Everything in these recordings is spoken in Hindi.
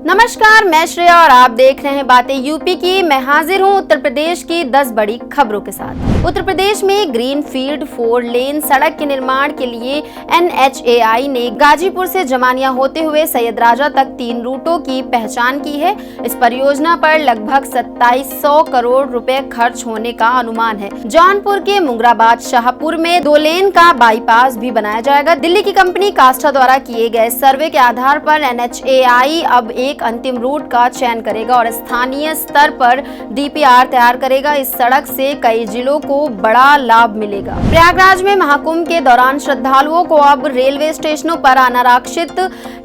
नमस्कार, मैं श्रेया और आप देख रहे हैं बातें यूपी की। मैं हाजिर हूं उत्तर प्रदेश की 10 बड़ी खबरों के साथ। उत्तर प्रदेश में ग्रीन फील्ड 4 लेन सड़क के निर्माण के लिए NHAI ने गाजीपुर से जमानिया होते हुए सैयद राजा तक 3 रूटों की पहचान की है। इस परियोजना पर लगभग 2700 करोड़ रुपए खर्च होने का अनुमान है। जौनपुर के मुंगराबाद शाहपुर में 2 लेन का बाईपास भी बनाया जाएगा। दिल्ली की कंपनी कास्टा द्वारा किए गए सर्वे के आधार पर NHAI अब एक अंतिम रूट का चयन करेगा और स्थानीय स्तर पर DPR तैयार करेगा। इस सड़क से कई जिलों को बड़ा लाभ मिलेगा। प्रयागराज में महाकुंभ के दौरान श्रद्धालुओं को अब रेलवे स्टेशनों पर अनारक्षित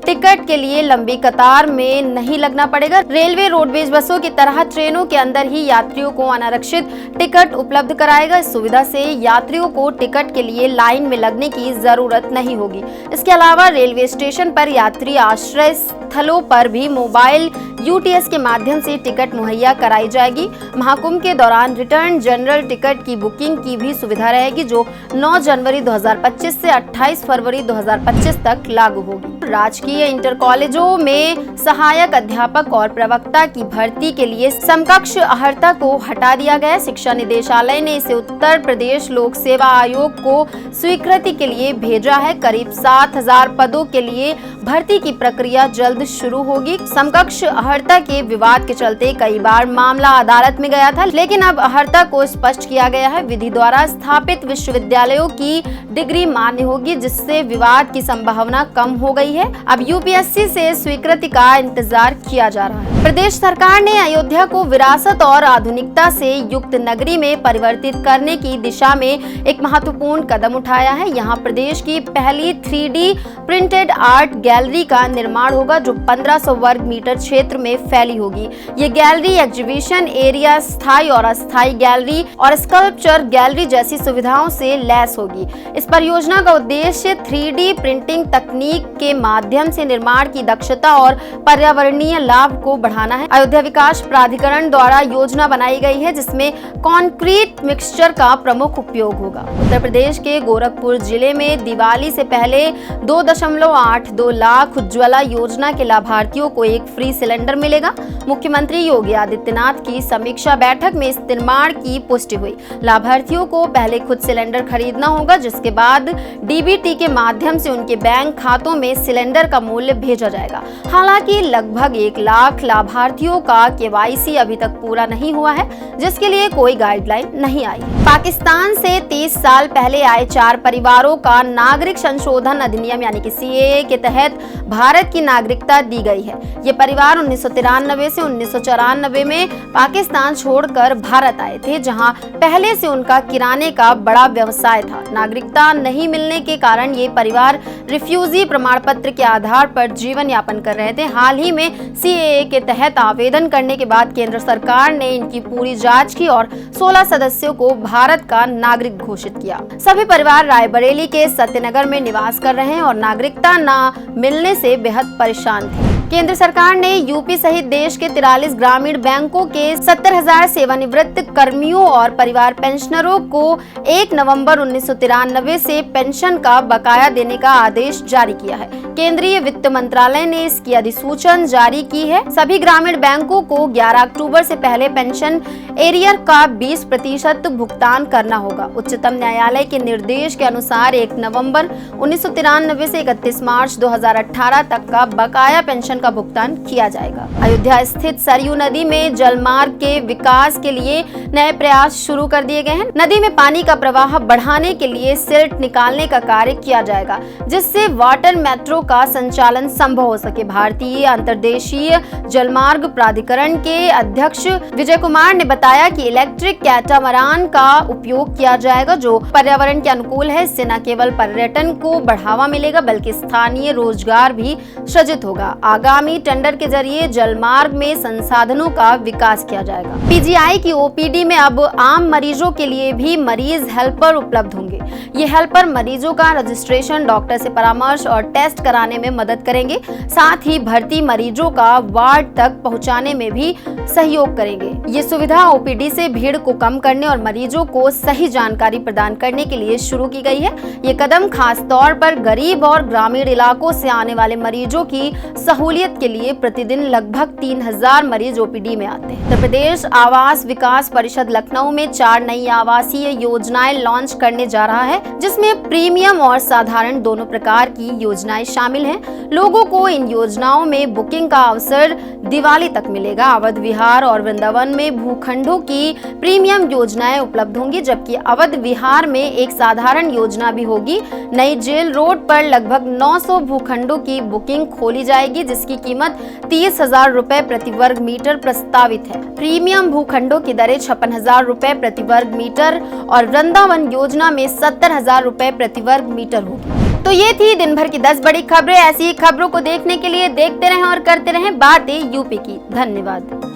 टिकट के लिए लंबी कतार में नहीं लगना पड़ेगा। रेलवे रोडवेज बसों की तरह ट्रेनों के अंदर ही यात्रियों को अनारक्षित टिकट उपलब्ध कराएगा। इस सुविधा से यात्रियों को टिकट के लिए लाइन में लगने की जरूरत नहीं होगी। इसके अलावा रेलवे स्टेशन पर यात्री आश्रय स्थलों पर भी मोबाइल UTS के माध्यम से टिकट मुहैया कराई जाएगी। महाकुंभ के दौरान रिटर्न जनरल टिकट की बुकिंग की भी सुविधा रहेगी, जो 9 जनवरी 2025 से 28 फरवरी 2025 तक लागू होगी। राजकीय इंटर कॉलेजों में सहायक अध्यापक और प्रवक्ता की भर्ती के लिए समकक्ष अर्हता को हटा दिया गया। शिक्षा निदेशालय ने इसे उत्तर प्रदेश लोक सेवा आयोग को स्वीकृति के लिए भेजा है। करीब 7000 पदों के लिए भर्ती की प्रक्रिया जल्द शुरू होगी। समकक्ष अर्हता के विवाद के चलते कई बार मामला अदालत में गया था, लेकिन अब अर्हता को स्पष्ट किया गया है। विधि द्वारा स्थापित विश्वविद्यालयों की डिग्री मान्य होगी, जिससे विवाद की संभावना कम हो गई है। अब UPSC से स्वीकृति का इंतजार किया जा रहा है। प्रदेश सरकार ने अयोध्या को विरासत और आधुनिकता से युक्त नगरी में परिवर्तित करने की दिशा में एक महत्वपूर्ण कदम उठाया है। यहाँ प्रदेश की पहली 3D प्रिंटेड आर्ट गैलरी का निर्माण होगा, जो 1500 वर्ग मीटर क्षेत्र में फैली होगी। ये गैलरी एग्जीबिशन एरिया, स्थायी और अस्थायी गैलरी और स्कल्पचर गैलरी जैसी सुविधाओं से लैस होगी। इस परियोजना का उद्देश्य 3D प्रिंटिंग तकनीक के माध्यम से निर्माण की दक्षता और पर्यावरणीय लाभ को बढ़ाना है। अयोध्या विकास प्राधिकरण द्वारा योजना बनाई गई है, जिसमें कंक्रीट मिक्सचर का प्रमुख उपयोग होगा। उत्तर प्रदेश के गोरखपुर जिले में दिवाली से पहले 2.82 लाख उज्ज्वला योजना के लाभार्थियों को एक फ्री सिलेंडर मिलेगा। मुख्यमंत्री योगी आदित्यनाथ की समीक्षा बैठक में इस निर्माण की पुष्टि हुई। लाभार्थियों को पहले खुद सिलेंडर खरीदना होगा, जिसके बाद DBT के माध्यम से उनके बैंक खातों में सिलेंडर का मूल्य भेजा जाएगा। हालांकि लगभग 1 लाख लाभार्थियों का KYC अभी तक पूरा नहीं हुआ है, जिसके लिए कोई गाइडलाइन नहीं आई। पाकिस्तान से 30 साल पहले आए 4 परिवारों का नागरिक संशोधन अधिनियम यानी कि CAA के तहत भारत की नागरिकता दी गई है। ये परिवार 1993 से 1994 में पाकिस्तान छोड़कर भारत आए थे, जहां पहले से उनका किराने का बड़ा व्यवसाय था। नागरिकता नहीं मिलने के कारण ये परिवार रिफ्यूजी प्रमाण पत्र के आधार पर जीवन यापन कर रहे थे। हाल ही में CAA के तहत आवेदन करने के बाद केंद्र सरकार ने इनकी पूरी जांच की और 16 सदस्यों को भारत का नागरिक घोषित किया। सभी परिवार रायबरेली के सत्यनगर में निवास कर रहे हैं और नागरिकता न मिलने से बेहद परेशान थे। केंद्र सरकार ने यूपी सहित देश के 43 ग्रामीण बैंकों के 70,000 सेवानिवृत्त कर्मियों और परिवार पेंशनरों को 1 नवंबर 1993 से पेंशन का बकाया देने का आदेश जारी किया है। केंद्रीय वित्त मंत्रालय ने इसकी अधिसूचना जारी की है। सभी ग्रामीण बैंकों को 11 अक्टूबर से पहले पेंशन एरियर का 20% भुगतान करना होगा। उच्चतम न्यायालय के निर्देश के अनुसार 1 नवंबर 1993 से 31 मार्च 2018 तक का बकाया पेंशन का भुगतान किया जाएगा। अयोध्या स्थित सरयू नदी में जलमार्ग के विकास के लिए नए प्रयास शुरू कर दिए गए हैं। नदी में पानी का प्रवाह बढ़ाने के लिए सिल्ट निकालने का कार्य किया जाएगा, जिससे वाटर मेट्रो का संचालन संभव हो सके। भारतीय अंतर्देशीय जलमार्ग प्राधिकरण के अध्यक्ष विजय कुमार ने बताया कि इलेक्ट्रिक कैटामरान का उपयोग किया जाएगा, जो पर्यावरण के अनुकूल है। इससे न केवल पर्यटन को बढ़ावा मिलेगा, बल्कि स्थानीय रोजगार भी सृजित होगा। आगामी टेंडर के जरिए जलमार्ग में संसाधनों का विकास किया जाएगा। PGI की OPD में अब आम मरीजों के लिए भी मरीज हेल्पर उपलब्ध होंगे। ये हेल्पर मरीजों का रजिस्ट्रेशन, डॉक्टर से परामर्श और टेस्ट कराने में मदद करेंगे। साथ ही भर्ती मरीजों का वार्ड तक पहुंचाने में भी सहयोग करेंगे। ये सुविधा OPD से भीड़ को कम करने और मरीजों को सही जानकारी प्रदान करने के लिए शुरू की गई है। ये कदम खास तौर पर गरीब और ग्रामीण इलाकों से आने वाले मरीजों की सहूलियत सहूलियत के लिए प्रतिदिन लगभग 3000 मरीज ओपीडी में आते हैं। उत्तर प्रदेश आवास विकास परिषद लखनऊ में 4 नई आवासीय योजनाएं लॉन्च करने जा रहा है, जिसमें प्रीमियम और साधारण दोनों प्रकार की योजनाएं शामिल हैं। लोगों को इन योजनाओं में बुकिंग का अवसर दिवाली तक मिलेगा। अवध विहार और वृंदावन में भूखंडों की प्रीमियम योजनाएं उपलब्ध होंगी, जबकि अवध विहार में एक साधारण योजना भी होगी। नई जेल रोड पर लगभग 900 भूखंडों की बुकिंग खोली जाएगी, जिसकी कीमत 30,000 रुपए प्रति वर्ग मीटर प्रस्तावित है। प्रीमियम भूखंडों की दरें 56,000 रुपए प्रति वर्ग मीटर और वृंदावन योजना में 70,000 रुपए प्रति वर्ग मीटर होगी। तो ये थी दिन भर की 10 बड़ी खबरें। ऐसी ही खबरों को देखने के लिए देखते रहें और करते रहें बातें यूपी की। धन्यवाद।